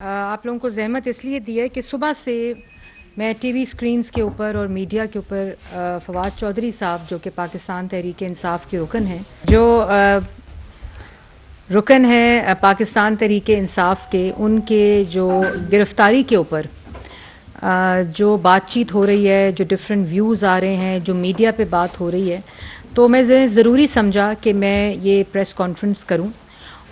आप लोगों को ज़हमत इसलिए दी है कि सुबह से मैं टीवी स्क्रीन्स के ऊपर और मीडिया के ऊपर फवाद चौधरी साहब जो कि पाकिस्तान तहरीक इंसाफ के रुकन हैं, जो रुकन है पाकिस्तान तहरीक इंसाफ के, उनके जो गिरफ़्तारी के ऊपर जो बातचीत हो रही है, जो डिफरेंट व्यूज़ आ रहे हैं, जो मीडिया पे बात हो रही है, तो मैं ज़रूरी समझा कि मैं ये प्रेस कॉन्फ्रेंस करूं।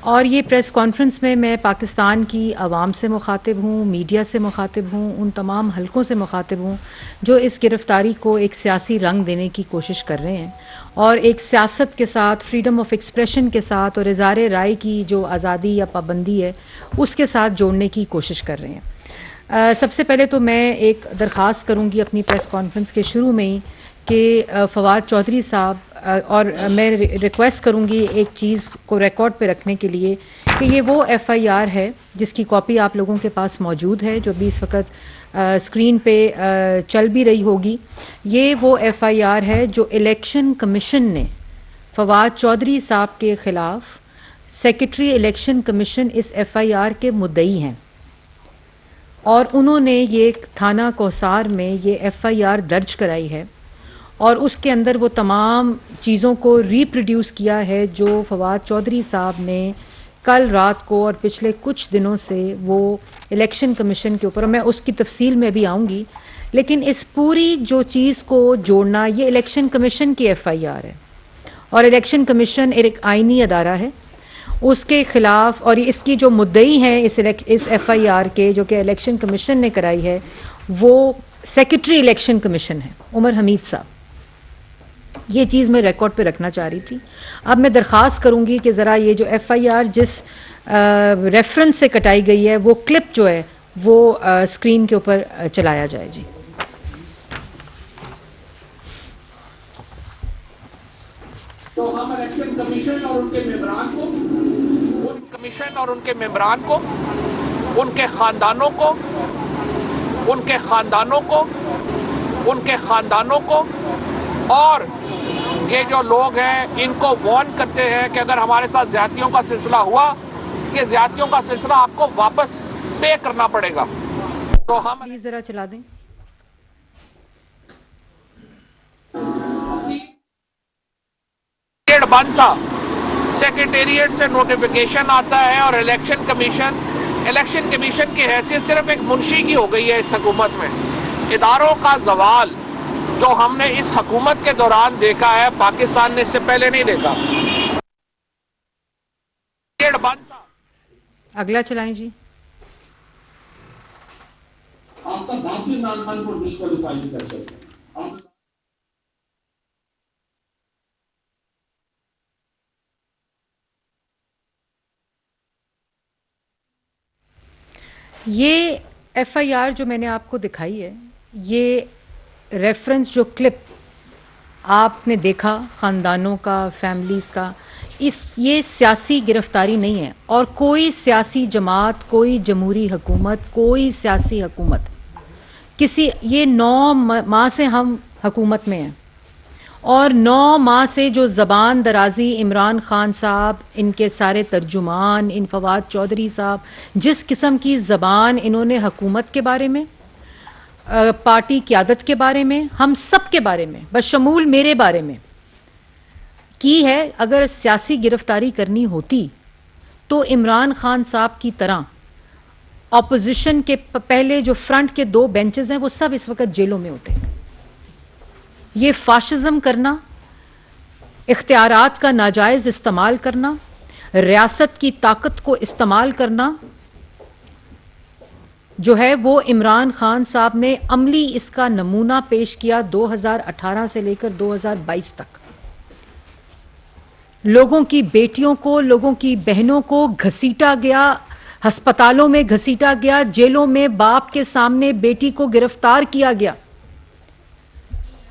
और ये प्रेस कॉन्फ्रेंस में मैं पाकिस्तान की आवाम से मुखातिब हूँ, मीडिया से मुखातिब हूँ, उन तमाम हलकों से मुखातिब हूँ जो इस गिरफ़्तारी को एक सियासी रंग देने की कोशिश कर रहे हैं और एक सियासत के साथ, फ्रीडम ऑफ एक्सप्रेशन के साथ और इज़हार राय की जो आज़ादी या पाबंदी है उसके साथ जोड़ने की कोशिश कर रहे हैं। सबसे पहले तो मैं एक दरख्वास्त करूँगी अपनी प्रेस कॉन्फ्रेंस के शुरू में ही कि फवाद चौधरी साहब, और मैं रिक्वेस्ट करूंगी एक चीज़ को रिकॉर्ड पे रखने के लिए कि ये वो एफआईआर है जिसकी कॉपी आप लोगों के पास मौजूद है, जो भी इस वक्त स्क्रीन पे चल भी रही होगी। ये वो एफआईआर है जो इलेक्शन कमीशन ने फवाद चौधरी साहब के ख़िलाफ़, सेक्रेटरी इलेक्शन कमीशन इस एफआईआर के मुद्दई हैं और उन्होंने ये थाना कोसार में ये एफआईआर दर्ज कराई है और उसके अंदर वो तमाम चीज़ों को रिप्रोड्यूस किया है जो फवाद चौधरी साहब ने कल रात को और पिछले कुछ दिनों से वो इलेक्शन कमीशन के ऊपर, मैं उसकी तफसील में भी आऊँगी, लेकिन इस पूरी जो चीज़ को जोड़ना, ये इलेक्शन कमीशन की एफआईआर है और इलेक्शन कमीशन एक आइनी अदारा है, उसके ख़िलाफ़, और इसकी जो मुद्दई हैं इस एफआईआर के जो कि इलेक्शन कमीशन ने कराई है वो सेक्रेटरी इलेक्शन कमीशन है, उमर हमीद साहब। ये चीज़ मैं रिकॉर्ड पे रखना चाह रही थी। अब मैं दरख्वास्त करूँगी कि ज़रा ये जो एफआईआर जिस रेफरेंस से कटाई गई है वो क्लिप जो है वो स्क्रीन के ऊपर चलाया जाए। जी, तो हम इलेक्शन कमीशन और उनके मेंबरान को, उनके खानदानों को और ये जो लोग हैं इनको वार्न करते हैं कि अगर हमारे साथ ज्यादतियों का सिलसिला हुआ, ये ज्यादतियों का सिलसिला आपको वापस पे करना पड़ेगा। तो हम प्लीज जरा चला दें। बंद था, सेक्रेटेरिएट से नोटिफिकेशन आता है और इलेक्शन कमीशन की हैसियत सिर्फ एक मुंशी की हो गई है इस हुकूमत में। इदारों का जवाल जो हमने इस हुकूमत के दौरान देखा है, पाकिस्तान ने इससे पहले नहीं देखा। बंद था। अगला चलाएं जी। आपका बाप भी इमरान खान को डिस्क्वालीफाई नहीं कर सकते। ये एफआईआर जो मैंने आपको दिखाई है, ये रेफरेंस जो क्लिप आपने देखा ख़ानदानों का, फैमिलीज़ का, ये सियासी गिरफ्तारी नहीं है और कोई सियासी जमात, कोई जमहूरी हुकूमत, कोई सियासी हुकूमत ये 9 माह से हम हुकूमत में हैं और 9 माह से जो ज़बान दराजी इमरान खान साहब, इनके सारे तर्जुमान, इन फवाद चौधरी साहब, जिस किस्म की ज़बान इन्होंने हुकूमत के बारे में, पार्टी क़यादत के बारे में, हम सब के बारे में, बशमूल मेरे बारे में की है। अगर सियासी गिरफ्तारी करनी होती तो इमरान खान साहब की तरह ऑपोजिशन के पहले जो फ्रंट के 2 बेंचेस हैं वो सब इस वक्त जेलों में होते हैं। ये फाशिज्म करना, इख्तियारात का नाजायज़ इस्तेमाल करना, रियासत की ताकत को इस्तेमाल करना जो है वो इमरान खान साहब ने अमली इसका नमूना पेश किया 2018 से लेकर 2022 तक। लोगों की बेटियों को, लोगों की बहनों को घसीटा गया, अस्पतालों में घसीटा गया, जेलों में बाप के सामने बेटी को गिरफ्तार किया गया।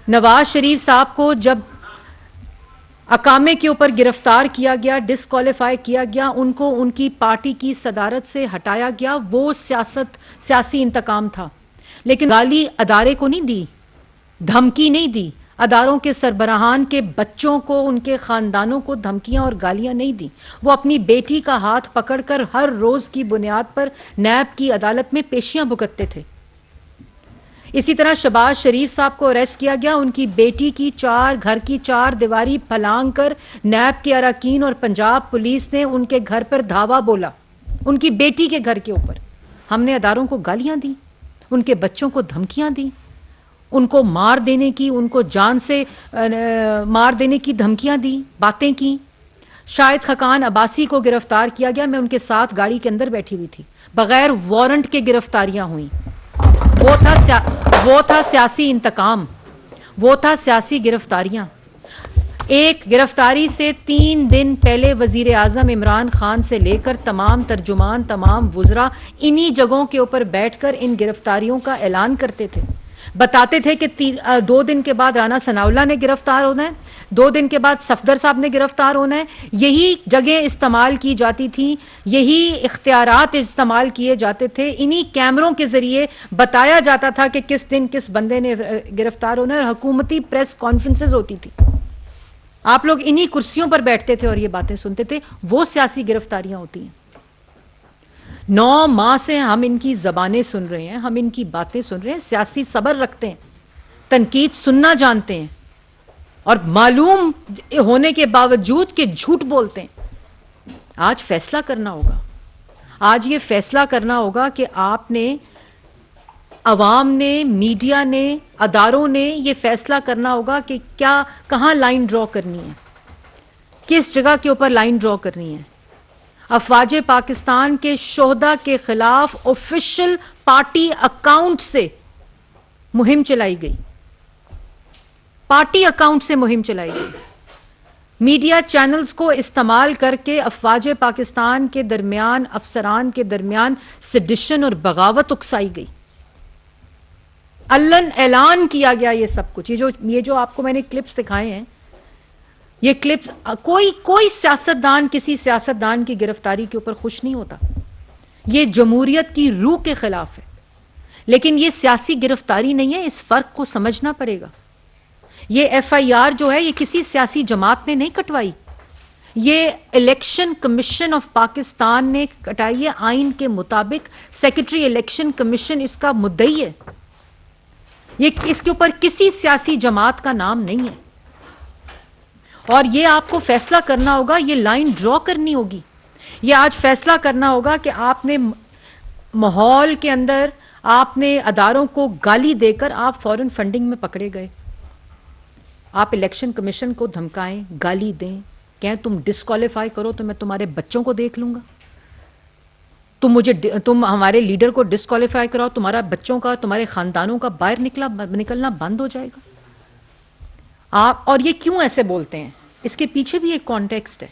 नवाज शरीफ साहब को जब अकामे के ऊपर गिरफ्तार किया गया, डिस्क्वालीफाई किया गया, उनको उनकी पार्टी की सदारत से हटाया गया। वो सियासी इंतकाम था, लेकिन गाली अदारे को नहीं दी, धमकी नहीं दी, अदारों के सरबराहान के बच्चों को, उनके खानदानों को धमकियां और गालियां नहीं दी। वो अपनी बेटी का हाथ पकड़कर हर रोज की बुनियाद पर नैब की अदालत में पेशियां भुगतते थे। इसी तरह शहबाज शरीफ साहब को अरेस्ट किया गया। उनकी बेटी की घर की 4 दीवारी फलांग कर नैब के अरकान और पंजाब पुलिस ने उनके घर पर धावा बोला, उनकी बेटी के घर के ऊपर। हमने अदारों को गालियां दी, उनके बच्चों को धमकियां दी, उनको मार देने की, उनको जान से मार देने की धमकियां दी, बातें की। शाहिद खकान अब्बासी को गिरफ्तार किया गया। मैं उनके साथ गाड़ी के अंदर बैठी हुई थी। बगैर वारंट के गिरफ्तारियां हुई। वो था सियासी इंतकाम, वो था सियासी गिरफ्तारियां। एक गिरफ्तारी से 3 दिन पहले वजीर आजम इमरान खान से लेकर तमाम तर्जुमान, तमाम वुज़रा इन्हीं जगहों के ऊपर बैठकर इन गिरफ्तारियों का ऐलान करते थे। बताते थे कि 2 दिन के बाद राना सनाउल्लाह ने गिरफ्तार होना है, 2 दिन के बाद सफदर साहब ने गिरफ्तार होना है। यही जगह इस्तेमाल की जाती थी, यही इख्तियारात इस्तेमाल किए जाते थे। इन्हीं कैमरों के जरिए बताया जाता था कि किस दिन किस बंदे ने गिरफ्तार होना है, और हुकूमती प्रेस कॉन्फ्रेंसेज होती थी। आप लोग इन्हीं कुर्सियों पर बैठते थे और ये बातें सुनते थे। वो सियासी गिरफ्तारियां होती हैं। 9 माह से हम इनकी जबानें सुन रहे हैं, हम इनकी बातें सुन रहे हैं, सियासी सब्र रखते हैं, तनकीद सुनना जानते हैं, और मालूम होने के बावजूद कि झूठ बोलते हैं। आज फैसला करना होगा, आज ये फैसला करना होगा कि आपने, अवाम ने, मीडिया ने, अदारों ने ये फैसला करना होगा कि क्या, कहां लाइन ड्रॉ करनी है, किस जगह के ऊपर लाइन ड्रॉ करनी है। अफवाज पाकिस्तान के शोहदा के खिलाफ ऑफिशियल पार्टी अकाउंट से मुहिम चलाई गई, पार्टी अकाउंट से मुहिम चलाई गई। मीडिया चैनल्स को इस्तेमाल करके अफवाज पाकिस्तान के दरमियान, अफसरान के दरमियान सेडिशन और बगावत उकसाई गई। अल्लन ऐलान किया गया ये सब कुछ। ये जो आपको मैंने क्लिप्स दिखाए हैं, ये क्लिप्स, कोई सियासतदान किसी सियासतदान की गिरफ्तारी के ऊपर खुश नहीं होता। ये जमहूरियत की रूह के खिलाफ है। लेकिन ये सियासी गिरफ्तारी नहीं है, इस फर्क को समझना पड़ेगा। ये FIR जो है, ये किसी सियासी जमात ने नहीं कटवाई, ये इलेक्शन कमीशन ऑफ पाकिस्तान ने कटाई है। आइन के मुताबिक सेक्रेटरी इलेक्शन कमीशन इसका मुद्दई है। ये इसके ऊपर किसी सियासी जमात का नाम नहीं है। और ये आपको फैसला करना होगा, ये लाइन ड्रॉ करनी होगी। ये आज फैसला करना होगा कि आपने माहौल के अंदर, आपने अदारों को गाली देकर आप फॉरेन फंडिंग में पकड़े गए। आप इलेक्शन कमीशन को धमकाएं, गाली दें, कहें तुम डिस्क्वालीफाई करो तो मैं तुम्हारे बच्चों को देख लूंगा, तुम हमारे लीडर को डिस्क्वालीफाई कराओ, तुम्हारा बच्चों का, तुम्हारे खानदानों का बाहर निकलना बंद हो जाएगा। आप, और ये क्यों ऐसे बोलते हैं, इसके पीछे भी एक कॉन्टेक्स्ट है।